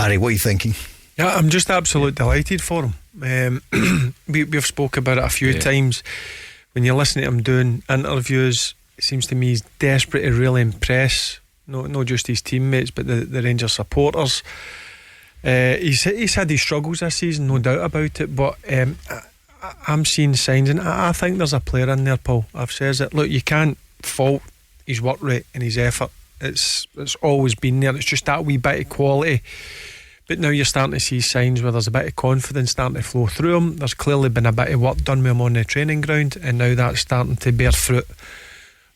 Barry, what are you thinking? Yeah, I'm just absolutely delighted for him. We've spoke about it a few times. When you listen to him doing interviews, it seems to me he's desperate to really impress not just his teammates but the Rangers supporters. He's had his struggles this season, no doubt about it, but I'm seeing signs, and I think there's a player in there, Paul. I've said it. Look, you can't fault his work rate and his effort. It's always been there. It's just that wee bit of quality. But now you're starting to see signs where there's a bit of confidence starting to flow through him. There's clearly been a bit of work done with him on the training ground, and now that's starting to bear fruit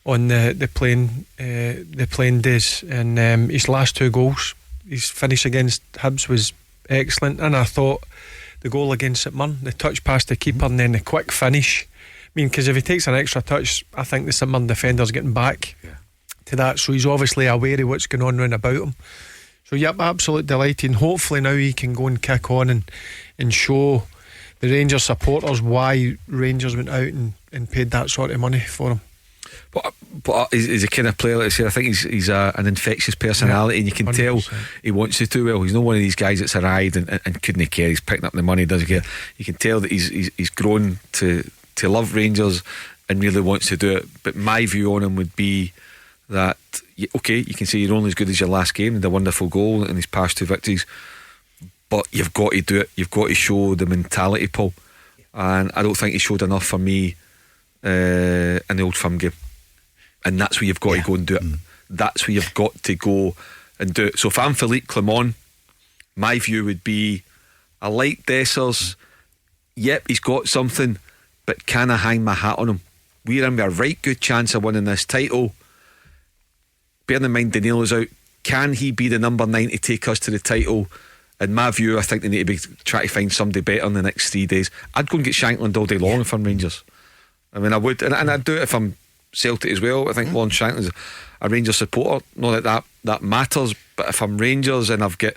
on the playing days. And his last 2 goals, his finish against Hibs was excellent, and I thought the goal against St Mirren, the touch past the keeper and then the quick finish. I mean, because if he takes an extra touch, I think the St Mirren defender's getting back to that, so he's obviously aware of what's going on round about him. So yep, absolutely delighted, and hopefully now he can go and kick on and show the Rangers supporters why Rangers went out and paid that sort of money for him. But he's a kind of player, like I say, I think he's an infectious personality, and you can 100%. Tell he wants to do well. He's not one of these guys that's arrived and couldn't care. He's picking up the money, doesn't care. You can tell that he's grown to love Rangers and really wants to do it. But my view on him would be that, okay, you can say you're only as good as your last game and the wonderful goal and his past 2 victories, but you've got to do it. You've got to show the mentality, Paul. And I don't think he showed enough for me in the Old Firm game. And that's where you've got to go and do it. That's where you've got to go and do it. So if I'm Philippe Clement, my view would be, I like Dessers. Yep, he's got something, but can I hang my hat on him? We're in with a right good chance of winning this title. Bearing in mind Danilo's out, can he be the number 9 to take us to the title? In my view, I think they need to be trying to find somebody better in the next 3 days. I'd go and get Shankland all day long if I'm Rangers. I mean, I would, and I'd do it if I'm Celtic as well. I think Lawrence Shankland's a Rangers supporter. Not that matters, but if I'm Rangers and I've got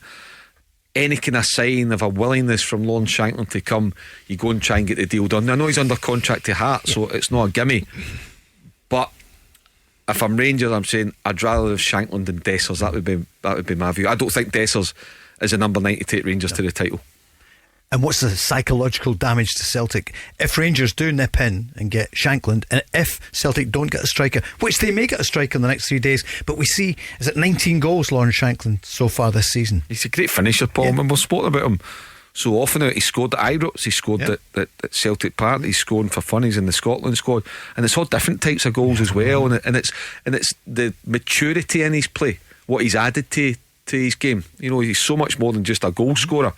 any kind of sign of a willingness from Lawrence Shankland to come, you go and try and get the deal done. I know he's under contract to Hearts, so it's not a gimme, but if I'm Rangers, I'm saying I'd rather have Shankland than Dessers. That would be my view. I don't think Dessers is a number 9 to take Rangers to the title. And what's the psychological damage to Celtic if Rangers do nip in and get Shankland, and if Celtic don't get a striker, which they may get a striker in the next 3 days? But we see, is it 19 goals, Lawrence Shankland, so far this season? He's a great finisher, Paul. And we've spoken about him so often. He scored at Ibrox, he scored at Celtic Park, he's scoring for fun, he's in the Scotland squad, and it's all different types of goals as well. And it's the maturity in his play, what he's added to his game. You know, he's so much more than just a goal scorer.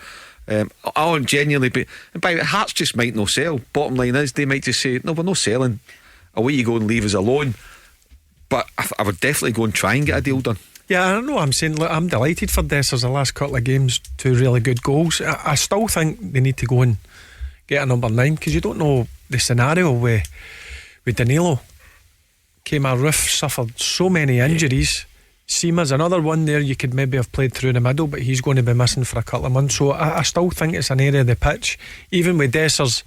I'll genuinely be, and by the way, Hearts just might not sell. Bottom line is, they might just say, no, we're not selling, away you go and leave us alone. But I would definitely go and try and get a deal done. Yeah, I know. I'm saying, look, I'm delighted for Dessers the last couple of games, 2 really good goals. I still think they need to go and get a number 9, because you don't know the scenario with Danilo. Came a roof, suffered so many injuries. Seema's another one there you could maybe have played through in the middle, but he's going to be missing for a couple of months. So I still think it's an area of the pitch, even with Dessers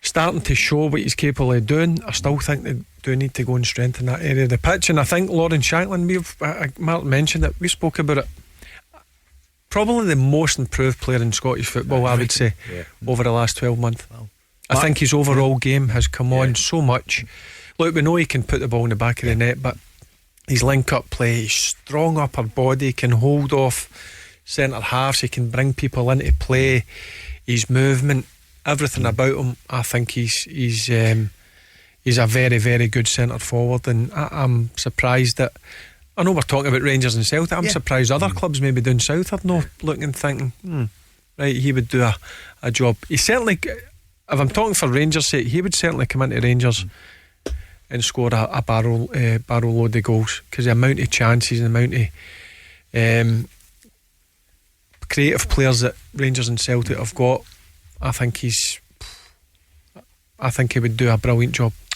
starting to show what he's capable of doing, I still think they do need to go and strengthen that area of the pitch. And I think Lawrence Shankland, Martin mentioned it, we spoke about it, probably the most improved player in Scottish football, I would say, over the last 12 months. Wow. I think his overall game has come on so much. Look, we know he can put the ball in the back of the net, but his link-up play, his strong upper body, can hold off centre halves, he can bring people into play, his movement, everything about him. I think he's a very, very good centre forward, and I'm surprised that, I know we're talking about Rangers and Celtic, I'm surprised other clubs maybe down south are not looking and thinking, right, he would do a job. He certainly, if I'm talking for Rangers' sake, he would certainly come into Rangers and score a barrel load of goals, because the amount of chances and the amount of creative players that Rangers and Celtic have got, I think he would do a brilliant job.